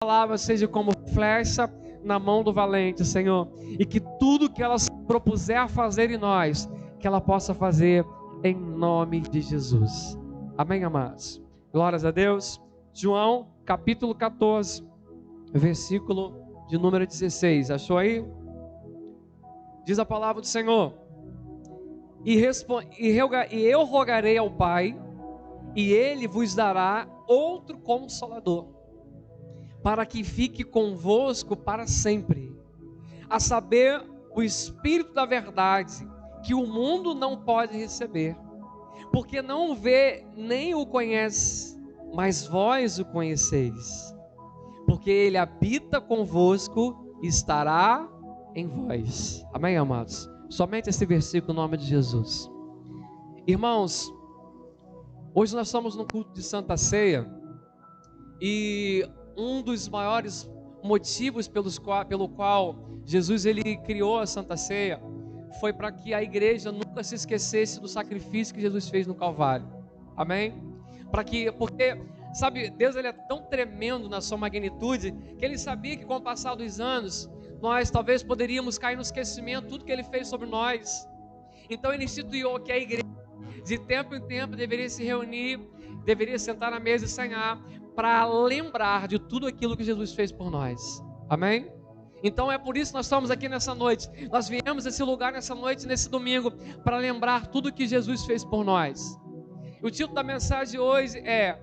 palavra seja como flecha na mão do valente, Senhor, e que tudo que ela propuser fazer em nós, que ela possa fazer em nome de Jesus. Amém, amados? Glórias a Deus. João, capítulo 14, versículo de número 16. Achou aí? Diz a palavra do Senhor: e eu rogarei ao Pai, e Ele vos dará outro Consolador, para que fique convosco para sempre, a saber, o Espírito da verdade, que o mundo não pode receber, porque não o vê nem o conhece, mas vós o conheceis, porque Ele habita convosco e estará em vós. Amém, amados? Somente esse versículo, em nome de Jesus. Irmãos, hoje nós estamos no culto de Santa Ceia, e um dos maiores motivos pelo qual Jesus ele criou a Santa Ceia foi para que a igreja nunca se esquecesse do sacrifício que Jesus fez no Calvário. Amém? Porque, sabe, Deus ele é tão tremendo na sua magnitude, que ele sabia que com o passar dos anos, nós talvez poderíamos cair no esquecimento de tudo que ele fez sobre nós. Então ele instituiu que a igreja de tempo em tempo deveria se reunir, deveria sentar na mesa e cear, para lembrar de tudo aquilo que Jesus fez por nós. Amém? Então é por isso que nós estamos aqui nessa noite. Nós viemos a esse lugar nessa noite, nesse domingo, para lembrar tudo que Jesus fez por nós. O título da mensagem de hoje é: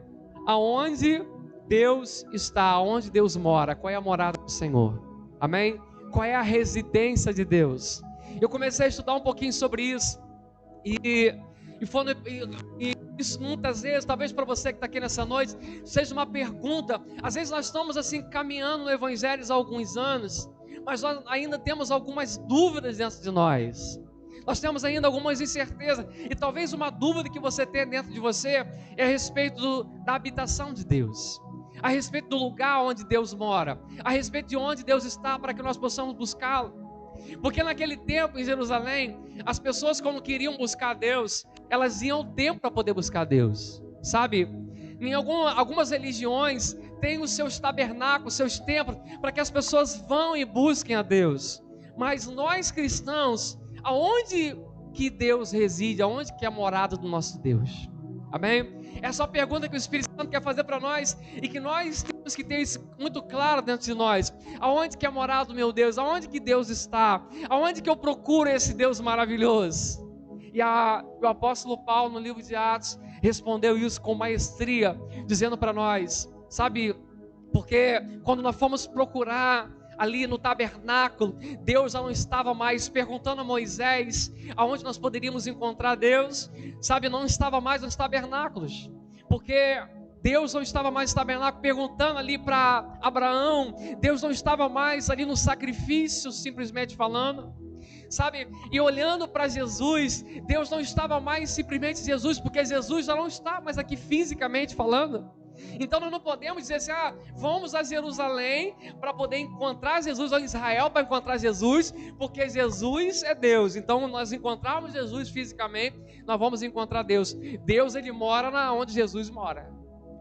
aonde Deus está, aonde Deus mora, qual é a morada do Senhor. Amém? Qual é a residência de Deus? Eu comecei a estudar um pouquinho sobre isso, e isso muitas vezes, talvez para você que está aqui nessa noite, seja uma pergunta. Às vezes nós estamos assim caminhando no Evangelho há alguns anos, mas nós ainda temos algumas dúvidas dentro de nós. Nós temos ainda algumas incertezas, e talvez uma dúvida que você tem dentro de você é a respeito da habitação de Deus, a respeito do lugar onde Deus mora, a respeito de onde Deus está, para que nós possamos buscá-lo. Porque naquele tempo em Jerusalém, as pessoas quando queriam buscar Deus, elas iam ao templo para poder buscar Deus, sabe? Em algumas religiões tem os seus tabernáculos, seus templos, para que as pessoas vão e busquem a Deus. Mas nós cristãos, aonde que Deus reside? Aonde que é a morada do nosso Deus? Amém? Essa é a pergunta que o Espírito Santo quer fazer para nós, e que nós temos que ter isso muito claro dentro de nós. Aonde que é a morada do meu Deus? Aonde que Deus está? Aonde que eu procuro esse Deus maravilhoso? E o apóstolo Paulo, no livro de Atos, respondeu isso com maestria, dizendo para nós, sabe, porque quando nós fomos procurar ali no tabernáculo, Deus já não estava mais, perguntando a Moisés aonde nós poderíamos encontrar Deus, sabe, não estava mais nos tabernáculos, porque Deus não estava mais no tabernáculo perguntando ali para Abraão, Deus não estava mais ali no sacrifício, simplesmente falando, sabe, e olhando para Jesus, Deus não estava mais simplesmente Jesus, porque Jesus já não está mais aqui fisicamente falando. Então nós não podemos dizer assim, vamos a Jerusalém para poder encontrar Jesus, ou Israel para encontrar Jesus, porque Jesus é Deus. Então nós encontrarmos Jesus fisicamente, nós vamos encontrar Deus. Deus ele mora onde Jesus mora.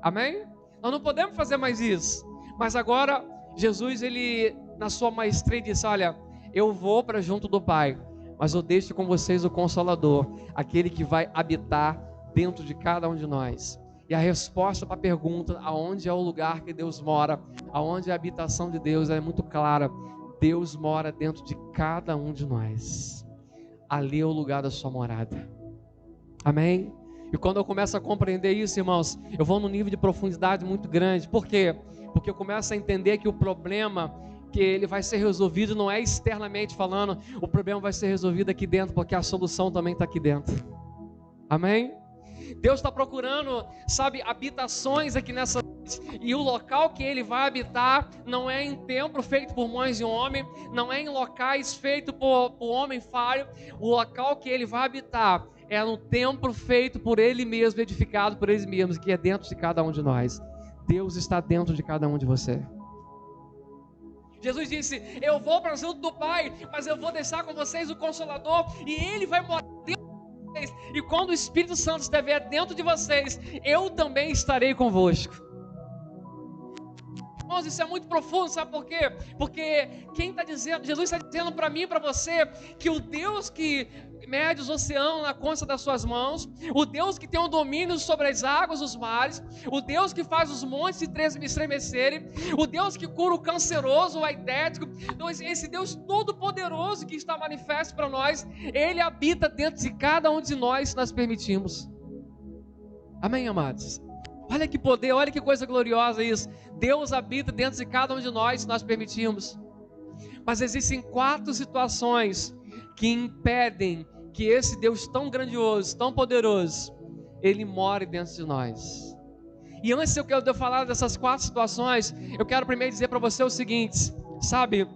Amém? Nós não podemos fazer mais isso. Mas agora Jesus ele na sua maestria disse, olha, eu vou para junto do Pai, mas eu deixo com vocês o Consolador, aquele que vai habitar dentro de cada um de nós. E a resposta para a pergunta, aonde é o lugar que Deus mora, aonde é a habitação de Deus, é muito clara. Deus mora dentro de cada um de nós. Ali é o lugar da sua morada. Amém? E quando eu começo a compreender isso, irmãos, eu vou num nível de profundidade muito grande. Por quê? Porque eu começo a entender que o problema, que ele vai ser resolvido não é externamente falando, o problema vai ser resolvido aqui dentro, porque a solução também está aqui dentro. Amém? Deus está procurando, sabe, habitações aqui nessa noite, e o local que Ele vai habitar não é em templo feito por mãos de homem, não é em locais feitos por homem falho. O local que Ele vai habitar é no templo feito por Ele mesmo, edificado por Ele mesmo, que é dentro de cada um de nós. Deus está dentro de cada um de você. Jesus disse, eu vou para junto do Pai, mas eu vou deixar com vocês o Consolador, e Ele vai morar dentro. E quando o Espírito Santo estiver dentro de vocês, eu também estarei convosco. Irmãos, isso é muito profundo, sabe por quê? Porque quem está dizendo, Jesus está dizendo para mim e para você, que o Deus que mede os oceanos na concha das suas mãos, o Deus que tem o domínio sobre as águas, os mares, o Deus que faz os montes se estremecerem, o Deus que cura o canceroso, o aidético, então esse Deus todo-poderoso que está manifesto para nós, Ele habita dentro de cada um de nós se nós permitimos. Amém, amados? Olha que poder, olha que coisa gloriosa isso. Deus habita dentro de cada um de nós se nós permitirmos. Mas existem 4 situações que impedem que esse Deus tão grandioso, tão poderoso, Ele more dentro de nós. E antes de eu falar dessas 4 situações, eu quero primeiro dizer para você o seguinte, sabe?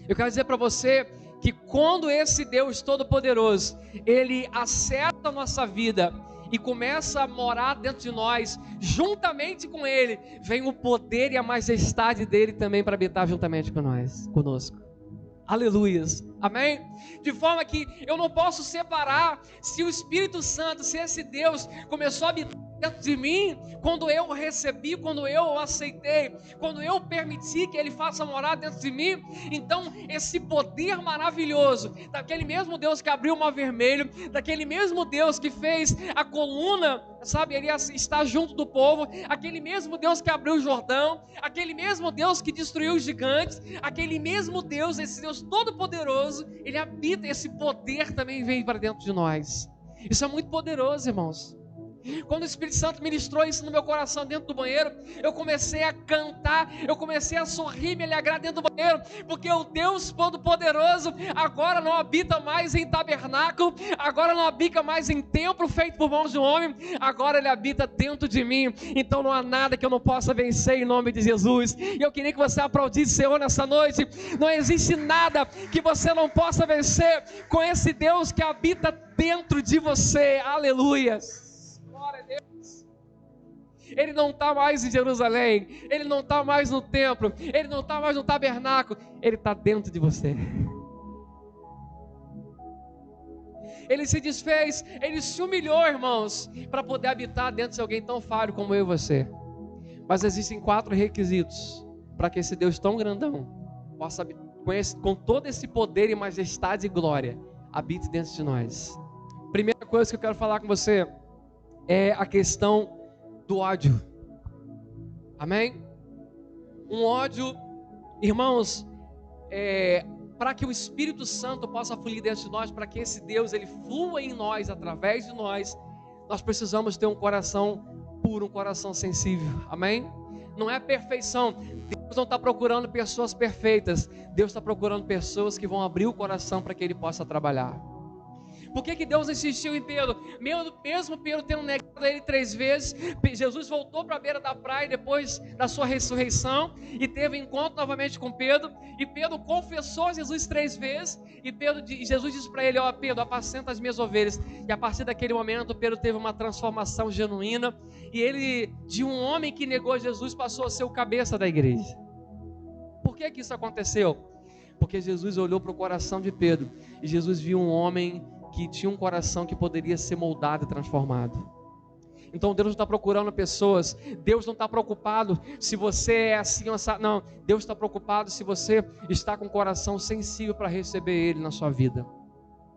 Eu quero dizer para você que quando esse Deus todo-poderoso, Ele acerta a nossa vida e começa a morar dentro de nós, juntamente com Ele, vem o poder e a majestade dEle também para habitar juntamente conosco. Aleluias, amém? De forma que eu não posso separar se o Espírito Santo, se esse Deus começou a habitar dentro de mim, quando eu o recebi, quando eu o aceitei, quando eu permiti que Ele faça morar dentro de mim, então esse poder maravilhoso, daquele mesmo Deus que abriu o mar vermelho, daquele mesmo Deus que fez a coluna, sabe, Ele está junto do povo, aquele mesmo Deus que abriu o Jordão, aquele mesmo Deus que destruiu os gigantes, aquele mesmo Deus, esse Deus todo poderoso, Ele habita, esse poder também vem para dentro de nós. Isso é muito poderoso, irmãos. Quando o Espírito Santo ministrou isso no meu coração dentro do banheiro, eu comecei a cantar, eu comecei a sorrir, me alegrar dentro do banheiro, porque o Deus Todo-Poderoso agora não habita mais em tabernáculo, agora não habita mais em templo feito por mãos de homem, agora Ele habita dentro de mim. Então não há nada que eu não possa vencer em nome de Jesus. E eu queria que você aplaudisse o Senhor nessa noite. Não existe nada que você não possa vencer com esse Deus que habita dentro de você. Aleluia. Ele não está mais em Jerusalém, Ele não está mais no templo, Ele não está mais no tabernáculo, Ele está dentro de você. Ele se desfez, Ele se humilhou, irmãos, para poder habitar dentro de alguém tão falho como eu e você. Mas existem 4 requisitos para que esse Deus tão grandão possa, com todo esse poder e majestade e glória, habite dentro de nós. Primeira coisa que eu quero falar com você é a questão do ódio. Amém? Um ódio, irmãos, para que o Espírito Santo possa fluir dentro de nós, para que esse Deus ele flua em nós, através de nós, nós precisamos ter um coração puro, um coração sensível. Amém? Não é perfeição. Deus não está procurando pessoas perfeitas. Deus está procurando pessoas que vão abrir o coração para que Ele possa trabalhar. Por que Deus insistiu em Pedro? Mesmo Pedro tendo negado Ele 3 vezes, Jesus voltou para a beira da praia depois da sua ressurreição e teve encontro novamente com Pedro, e Pedro confessou a Jesus 3 vezes, e Jesus disse para ele: ó Pedro, apacenta as minhas ovelhas. E a partir daquele momento Pedro teve uma transformação genuína, e ele, de um homem que negou Jesus, passou a ser o cabeça da igreja. Por que isso aconteceu? Porque Jesus olhou para o coração de Pedro, e Jesus viu um homem que tinha um coração que poderia ser moldado e transformado. Então Deus não está procurando pessoas, Deus não está preocupado se você é assim ou assim, não, Deus está preocupado se você está com o coração sensível para receber Ele na sua vida.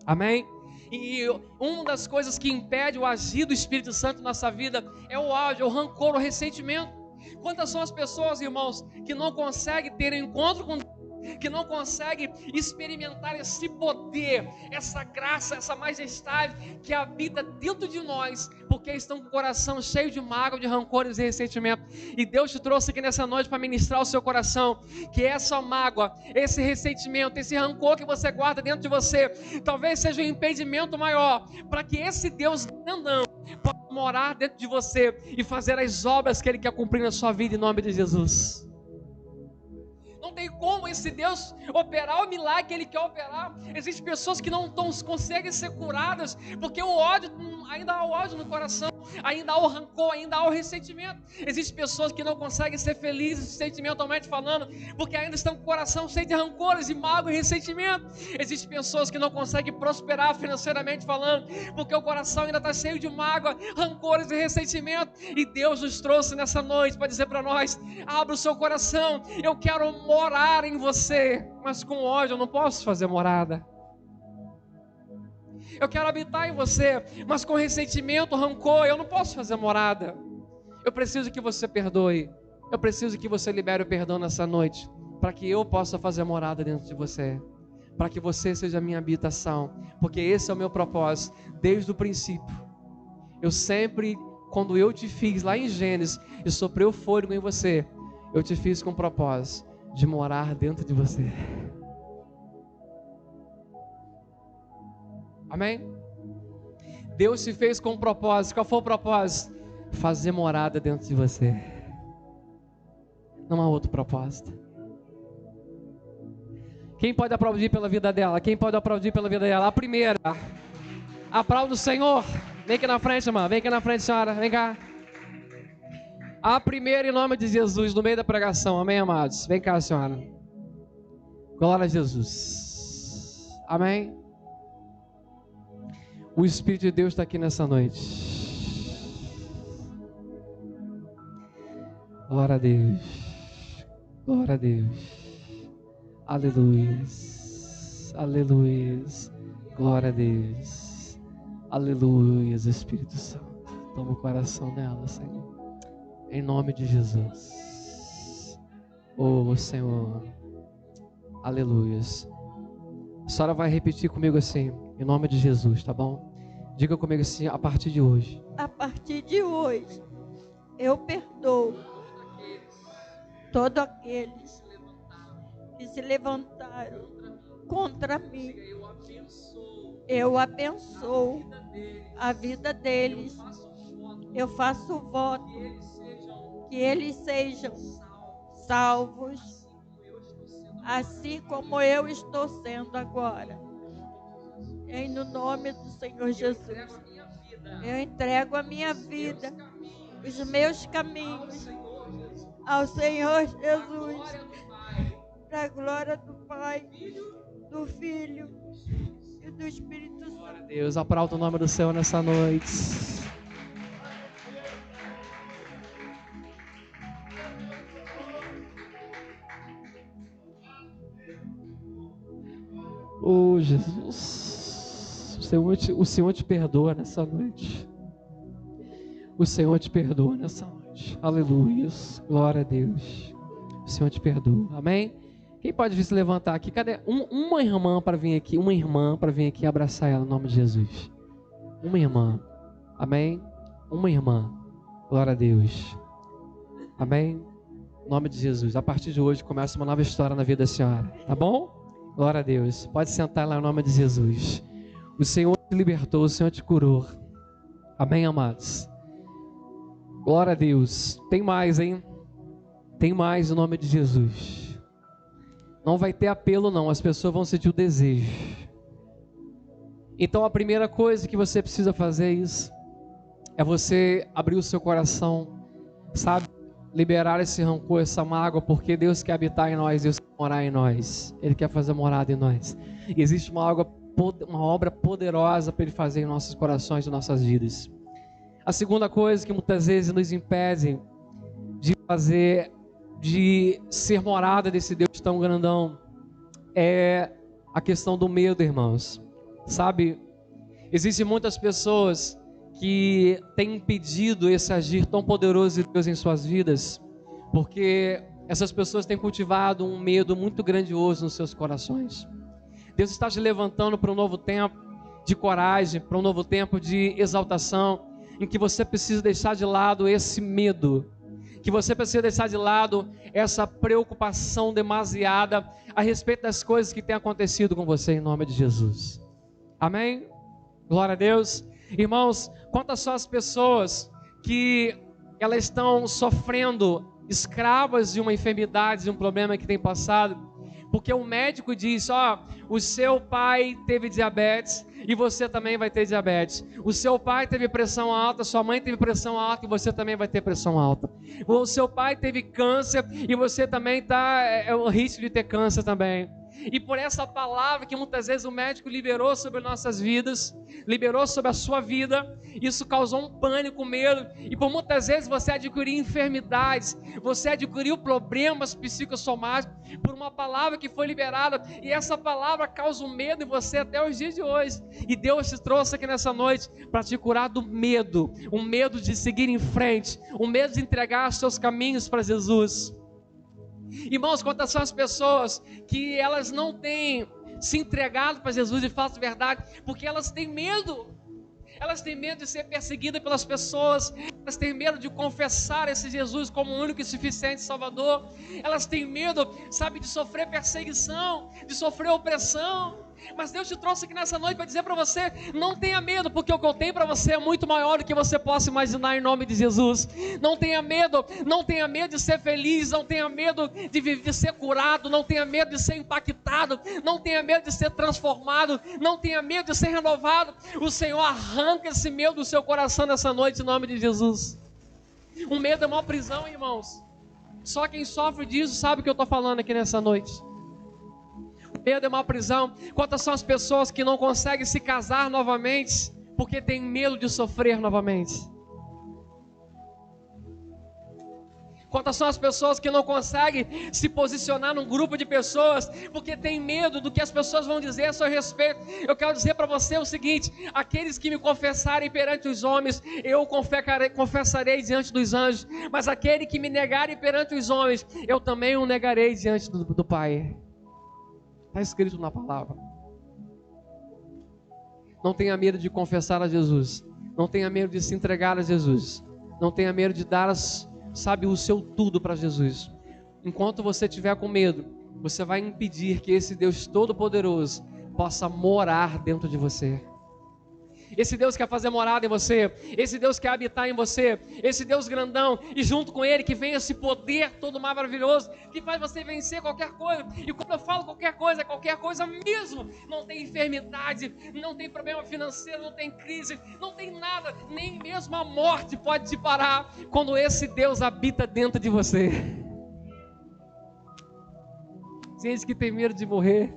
Amém? E uma das coisas que impede o agir do Espírito Santo na nossa vida é o ódio, é o rancor, o ressentimento. Quantas são as pessoas, irmãos, que não conseguem ter um encontro com Deus, que não consegue experimentar esse poder, essa graça, essa majestade que habita dentro de nós, porque estão com o coração cheio de mágoa, de rancores e ressentimento. E Deus te trouxe aqui nessa noite para ministrar o seu coração, que essa mágoa, esse ressentimento, esse rancor que você guarda dentro de você, talvez seja um impedimento maior, para que esse Deus grandão possa morar dentro de você e fazer as obras que Ele quer cumprir na sua vida, em nome de Jesus. Não tem como esse Deus operar o milagre que Ele quer operar. Existem pessoas que não conseguem ser curadas, porque o ódio, ainda há ódio no coração. ainda há o rancor, ainda há o ressentimento. Existem pessoas que não conseguem ser felizes sentimentalmente falando, porque ainda estão com o coração cheio de rancores e mágoa e ressentimento. Existem pessoas que não conseguem prosperar financeiramente falando, porque o coração ainda está cheio de mágoa, rancores e ressentimento. E Deus nos trouxe nessa noite para dizer para nós: abra o seu coração, eu quero morar em você, mas com ódio eu não posso fazer morada. Eu quero habitar em você, mas com ressentimento, rancor, eu não posso fazer morada. Eu preciso que você perdoe. Eu preciso que você libere o perdão nessa noite, para que eu possa fazer morada dentro de você, para que você seja a minha habitação, porque esse é o meu propósito desde o princípio. Eu sempre, quando eu te fiz lá em Gênesis e soprei o fôlego em você, eu te fiz com o propósito de morar dentro de você. Amém? Deus se fez com um propósito. Qual foi o propósito? Fazer morada dentro de você. Não há outro propósito. Quem pode aplaudir pela vida dela? Quem pode aplaudir pela vida dela? A primeira. Aplauda o Senhor. Vem aqui na frente, irmã. Vem aqui na frente, senhora. Vem cá. A primeira, em nome de Jesus, no meio da pregação. Amém, amados? Vem cá, senhora. Glória a Jesus. Amém? O Espírito de Deus está aqui nessa noite. Glória a Deus. Glória a Deus. Aleluia. Aleluia. Glória a Deus. Aleluia, Espírito Santo. Toma o coração dela, Senhor. Em nome de Jesus. Oh, Senhor. Aleluia. A senhora vai repetir comigo assim, em nome de Jesus, tá bom? Diga comigo assim, a partir de hoje. A partir de hoje, eu perdoo todos aqueles que se levantaram contra mim. Eu abençoo a vida deles. Eu faço voto que eles sejam salvos, assim como eu estou sendo agora. No nome do Senhor Jesus, eu entrego a minha vida, os meus caminhos ao Senhor Jesus, para a glória do Pai, do Filho e do Espírito Santo. Glória a Deus, aplauda o nome do Senhor nessa noite. Oh, Jesus, o Senhor te perdoa nessa noite. O Senhor te perdoa nessa noite. Aleluia, glória a Deus. O Senhor te perdoa, amém? Quem pode vir se levantar aqui? Cadê? Uma irmã para vir aqui, e abraçar ela, em nome de Jesus. Uma irmã, amém? Uma irmã, glória a Deus, amém? Em nome de Jesus, a partir de hoje começa uma nova história na vida da senhora, tá bom? Glória a Deus. Pode sentar lá em nome de Jesus. O Senhor te libertou, o Senhor te curou. Amém, amados? Glória a Deus. Tem mais, hein? Tem mais em nome de Jesus. Não vai ter apelo, não. As pessoas vão sentir o desejo. Então a primeira coisa que você precisa fazer é isso. É você abrir o seu coração, sabe? Liberar esse rancor, essa mágoa, porque Deus quer habitar em nós, Deus quer morar em nós. Ele quer fazer morada em nós. E existe uma obra poderosa para Ele fazer em nossos corações e nossas vidas. A segunda coisa que muitas vezes nos impede de ser morada desse Deus tão grandão, é a questão do medo, irmãos. Sabe, existem muitas pessoas que têm impedido esse agir tão poderoso de Deus em suas vidas, porque essas pessoas têm cultivado um medo muito grandioso nos seus corações. Deus está te levantando para um novo tempo de coragem, para um novo tempo de exaltação, em que você precisa deixar de lado esse medo, que você precisa deixar de lado essa preocupação demasiada a respeito das coisas que têm acontecido com você, em nome de Jesus. Amém? Glória a Deus. Irmãos, quantas são as pessoas que elas estão sofrendo, escravas de uma enfermidade, de um problema que tem passado, porque o médico diz, o seu pai teve diabetes, e você também vai ter diabetes. O seu pai teve pressão alta, sua mãe teve pressão alta e você também vai ter pressão alta. O seu pai teve câncer e você também é o risco de ter câncer também. E por essa palavra que muitas vezes o médico liberou sobre nossas vidas, liberou sobre a sua vida, isso causou um pânico, medo, e por muitas vezes você adquiriu enfermidades, você adquiriu problemas psicossomáticos por uma palavra que foi liberada, e essa palavra causa um medo em você até os dias de hoje. E Deus te trouxe aqui nessa noite para te curar do medo, o medo de seguir em frente, o medo de entregar os seus caminhos para Jesus. Irmãos, quantas são as pessoas que elas não têm se entregado para Jesus de fato e verdade, porque elas têm medo. Elas têm medo de ser perseguidas pelas pessoas, elas têm medo de confessar esse Jesus como o único e suficiente Salvador, elas têm medo, sabe, de sofrer perseguição, de sofrer opressão. Mas Deus te trouxe aqui nessa noite para dizer para você: não tenha medo, porque o que eu tenho para você é muito maior do que você possa imaginar, em nome de Jesus. Não tenha medo de ser feliz, não tenha medo de ser curado, não tenha medo de ser impactado, não tenha medo de ser transformado, não tenha medo de ser renovado. O Senhor arranca esse medo do seu coração nessa noite, em nome de Jesus. O medo é uma prisão, irmãos. Só quem sofre disso sabe o que eu estou falando aqui nessa noite. Medo é uma prisão. Quantas são as pessoas que não conseguem se casar novamente porque tem medo de sofrer novamente? Quantas são as pessoas que não conseguem se posicionar num grupo de pessoas porque tem medo do que as pessoas vão dizer a seu respeito? Eu quero dizer para você o seguinte: aqueles que me confessarem perante os homens, eu confessarei diante dos anjos, mas aquele que me negarem perante os homens, eu também o negarei diante do Pai. Está escrito na palavra. Não tenha medo de confessar a Jesus. Não tenha medo de se entregar a Jesus. Não tenha medo de dar, o seu tudo para Jesus. Enquanto você estiver com medo, você vai impedir que esse Deus Todo-Poderoso possa morar dentro de você. Esse Deus quer fazer morada em você, esse Deus quer habitar em você, esse Deus grandão, e junto com Ele que vem esse poder todo maravilhoso, que faz você vencer qualquer coisa. E quando eu falo qualquer coisa mesmo. Não tem enfermidade, não tem problema financeiro, não tem crise, não tem nada, nem mesmo a morte pode te parar quando esse Deus habita dentro de você. Gente que tem medo de morrer,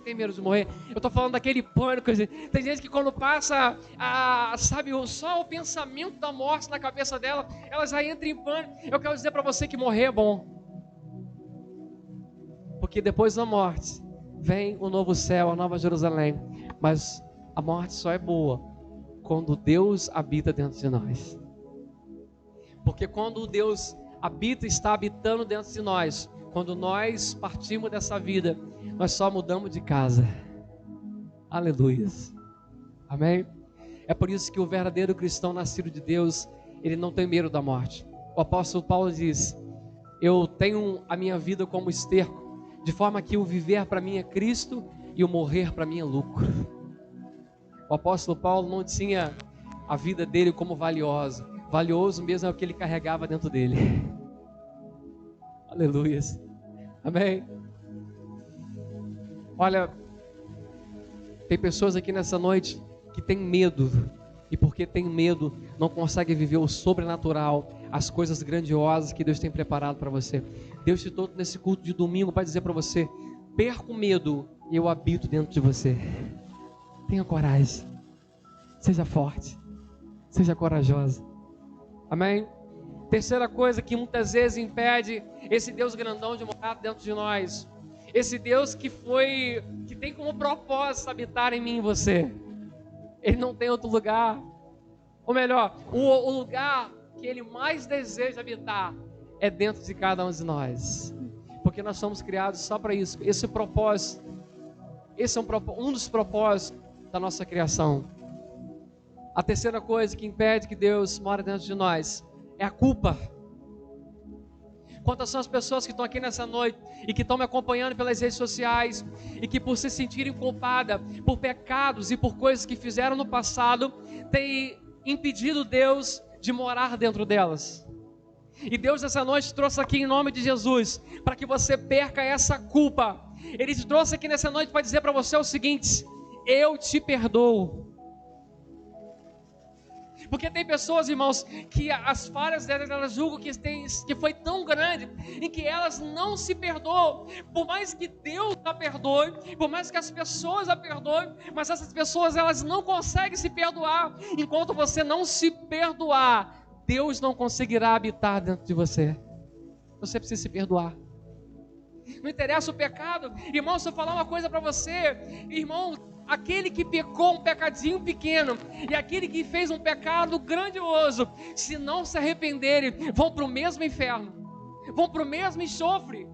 tem medo de morrer. Eu estou falando daquele pânico. Tem gente que quando passa só o pensamento da morte na cabeça dela, ela já entra em pânico. Eu quero dizer para você que morrer é bom, porque depois da morte vem o novo céu, a nova Jerusalém. Mas a morte só é boa quando Deus habita dentro de nós. Porque quando Deus está habitando dentro de nós, quando nós partimos dessa vida, nós só mudamos de casa. Aleluia. Amém? É por isso que o verdadeiro cristão nascido de Deus, ele não tem medo da morte. O apóstolo Paulo diz: eu tenho a minha vida como esterco, de forma que o viver para mim é Cristo e o morrer para mim é lucro. O apóstolo Paulo não tinha a vida dele como valiosa. Valioso mesmo é o que ele carregava dentro dele. Aleluia. Amém? Olha, tem pessoas aqui nessa noite que têm medo, e porque tem medo, não conseguem viver o sobrenatural, as coisas grandiosas que Deus tem preparado para você. Deus te trouxe nesse culto de domingo para dizer para você: perca o medo e eu habito dentro de você. Tenha coragem, seja forte, seja corajosa. Amém? Terceira coisa que muitas vezes impede esse Deus grandão de morar dentro de nós, esse Deus que tem como propósito habitar em mim e você, Ele não tem outro lugar. Ou melhor, o lugar que Ele mais deseja habitar é dentro de cada um de nós, porque nós somos criados só para isso. Esse propósito, esse é um dos propósitos da nossa criação. A terceira coisa que impede que Deus mora dentro de nós é a culpa. Quantas são as pessoas que estão aqui nessa noite e que estão me acompanhando pelas redes sociais e que, por se sentirem culpadas por pecados e por coisas que fizeram no passado, têm impedido Deus de morar dentro delas? E Deus essa noite trouxe aqui em nome de Jesus para que você perca essa culpa, Ele te trouxe aqui nessa noite para dizer para você o seguinte: eu te perdoo. Porque tem pessoas, irmãos, que as falhas delas, elas julgam que foi tão grande, em que elas não se perdoam. Por mais que Deus a perdoe, por mais que as pessoas a perdoem, mas essas pessoas, elas não conseguem se perdoar. Enquanto você não se perdoar, Deus não conseguirá habitar dentro de você. Você precisa se perdoar. Não interessa o pecado. Irmão, se eu falar uma coisa para você, irmão, aquele que pecou um pecadinho pequeno e aquele que fez um pecado grandioso, se não se arrependerem, vão para o mesmo inferno, vão para o mesmo enxofre.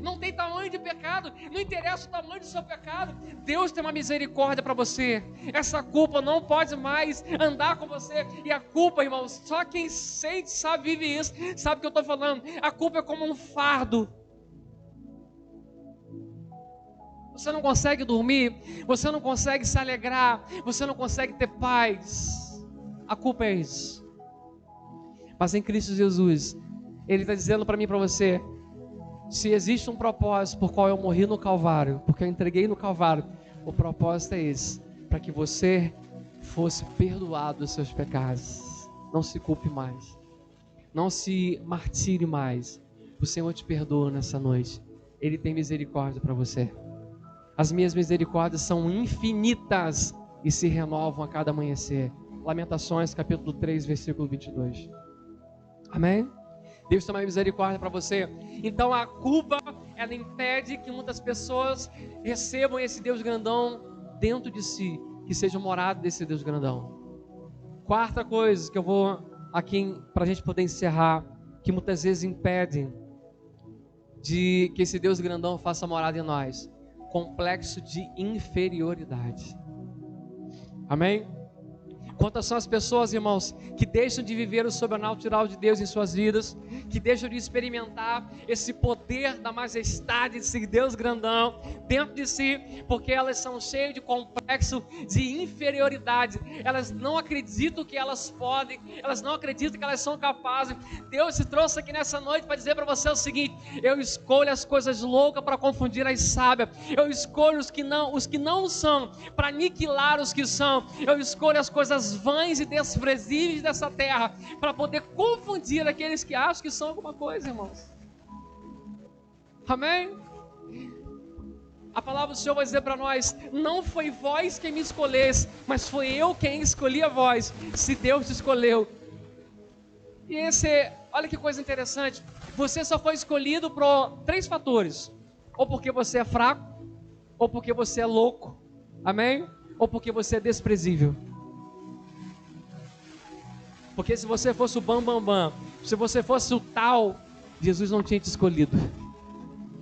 Não tem tamanho de pecado, não interessa o tamanho do seu pecado. Deus tem uma misericórdia para você. Essa culpa não pode mais andar com você. E a culpa, irmãos, só quem sente, sabe, vive isso, sabe o que eu estou falando. A culpa é como um fardo. Você não consegue dormir, você não consegue se alegrar, você não consegue ter paz. A culpa é isso. Mas em Cristo Jesus, Ele está dizendo para mim e para você: se existe um propósito por qual eu morri no Calvário, porque eu entreguei no Calvário, o propósito é esse, para que você fosse perdoado dos seus pecados. Não se culpe mais, não se martire mais. O Senhor te perdoa nessa noite. Ele tem misericórdia para você. As minhas misericórdias são infinitas e se renovam a cada amanhecer. Lamentações, capítulo 3, versículo 22. Amém? Deus tem uma misericórdia para você. Então a culpa, ela impede que muitas pessoas recebam esse Deus grandão dentro de si, que seja morado desse Deus grandão. Quarta coisa que eu vou aqui, para a gente poder encerrar, que muitas vezes impedem de que esse Deus grandão faça morada em nós: complexo de inferioridade. Amém? Quantas são as pessoas, irmãos, que deixam de viver o sobrenatural de Deus em suas vidas, que deixam de experimentar esse poder da majestade desse Deus grandão dentro de si, porque elas são cheias de complexo de inferioridade. Elas não acreditam que elas podem, elas não acreditam que elas são capazes. Deus se trouxe aqui nessa noite para dizer para você o seguinte: eu escolho as coisas loucas para confundir as sábias, eu escolho os que não são para aniquilar os que são, eu escolho as coisas vãs e desprezíveis dessa terra para poder confundir aqueles que acham que são alguma coisa, irmãos. Amém? A palavra do Senhor vai dizer para nós: não foi vós quem me escolhesse, mas foi eu quem escolhi a vós. Se Deus te escolheu. E olha que coisa interessante, você só foi escolhido por 3 fatores: ou porque você é fraco, ou porque você é louco, amém? Ou porque você é desprezível. Porque se você fosse o bam, se você fosse o tal, Jesus não tinha te escolhido.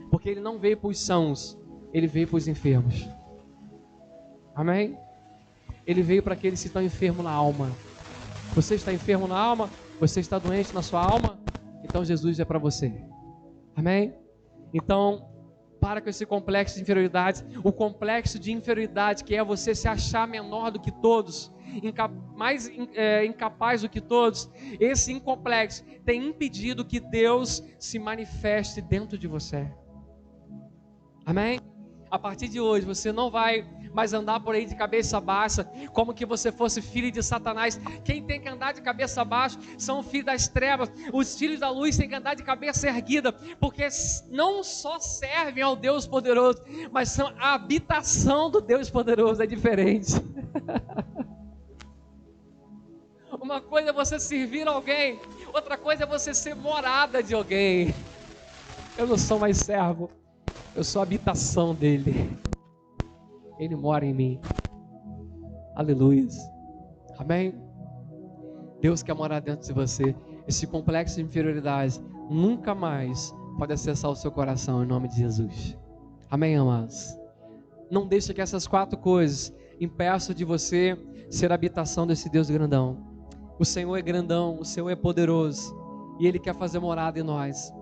Porque Ele não veio para os sãos, Ele veio para os enfermos. Amém? Ele veio para aqueles que estão enfermos na alma. Você está enfermo na alma? Você está doente na sua alma? Então Jesus é para você. Amém? Então, para com esse complexo de inferioridade. O complexo de inferioridade, que é você se achar menor do que todos, mais incapaz do que todos. Esse complexo tem impedido que Deus se manifeste dentro de você. Amém? A partir de hoje você não vai mais andar por aí de cabeça baixa, como que você fosse filho de Satanás. Quem tem que andar de cabeça baixa são os filhos das trevas. Os filhos da luz têm que andar de cabeça erguida, porque não só servem ao Deus poderoso, mas são a habitação do Deus poderoso. É diferente. Uma coisa é você servir alguém, outra coisa é você ser morada de alguém. Eu não sou mais servo, eu sou a habitação dele. Ele mora em mim. Aleluia. Amém? Deus quer morar dentro de você. Esse complexo de inferioridade nunca mais pode acessar o seu coração, em nome de Jesus. Amém, amados? Não deixe que essas 4 coisas impeçam de você ser a habitação desse Deus grandão. O Senhor é grandão, o Senhor é poderoso, e Ele quer fazer morada em nós.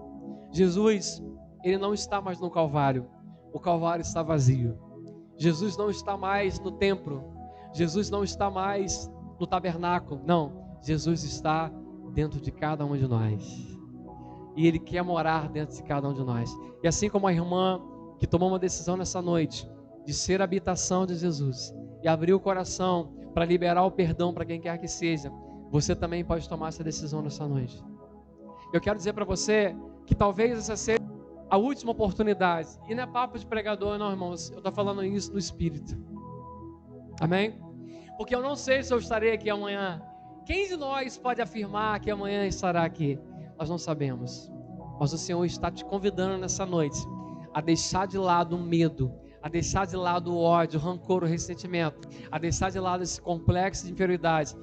Jesus, Ele não está mais no Calvário. O Calvário está vazio. Jesus não está mais no templo. Jesus não está mais no tabernáculo. Não, Jesus está dentro de cada um de nós. E Ele quer morar dentro de cada um de nós. E assim como a irmã que que tomou uma decisão nessa noite de ser a habitação de Jesus e abrir o coração para liberar o perdão para quem quer que seja, você também pode tomar essa decisão nessa noite. Eu quero dizer para você que talvez essa seja a última oportunidade. E não é papo de pregador, não, irmãos. Eu estou falando isso no Espírito. Amém? Porque eu não sei se eu estarei aqui amanhã. Quem de nós pode afirmar que amanhã estará aqui? Nós não sabemos. Mas o Senhor está te convidando nessa noite a deixar de lado o medo, a deixar de lado o ódio, o rancor, o ressentimento, a deixar de lado esse complexo de inferioridade,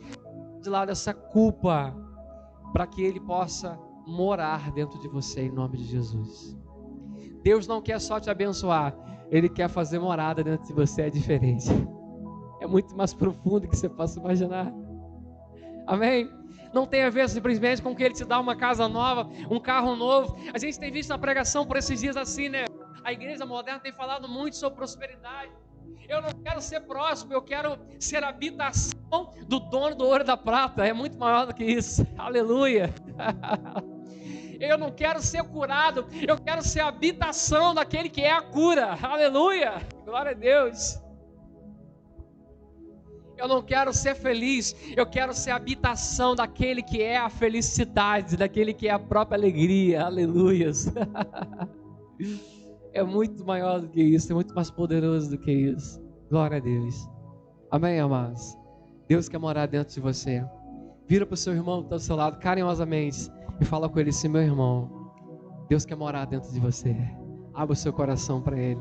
de lado essa culpa, para que Ele possa morar dentro de você, em nome de Jesus. Deus não quer só te abençoar, Ele quer fazer morada dentro de você. É diferente, é muito mais profundo do que você possa imaginar. Amém? Não tem a ver simplesmente com que Ele te dá uma casa nova, um carro novo. A gente tem visto na pregação por esses dias assim, né? A igreja moderna tem falado muito sobre prosperidade. Eu não quero ser próspero, eu quero ser a habitação do dono do ouro e da prata. É muito maior do que isso. Aleluia. Eu não quero ser curado, eu quero ser a habitação daquele que é a cura. Aleluia. Glória a Deus. Eu não quero ser feliz, eu quero ser a habitação daquele que é a felicidade, daquele que é a própria alegria. Aleluias. É muito maior do que isso, é muito mais poderoso do que isso. Glória a Deus. Amém, amados? Deus quer morar dentro de você. Vira para o seu irmão que está do seu lado carinhosamente e fala com ele assim: meu irmão, Deus quer morar dentro de você. Abra o seu coração para Ele.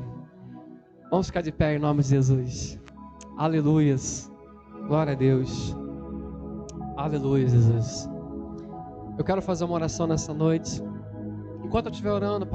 Vamos ficar de pé em nome de Jesus. Aleluias. Glória a Deus. Aleluia, Jesus. Eu quero fazer uma oração nessa noite. Enquanto eu estiver orando,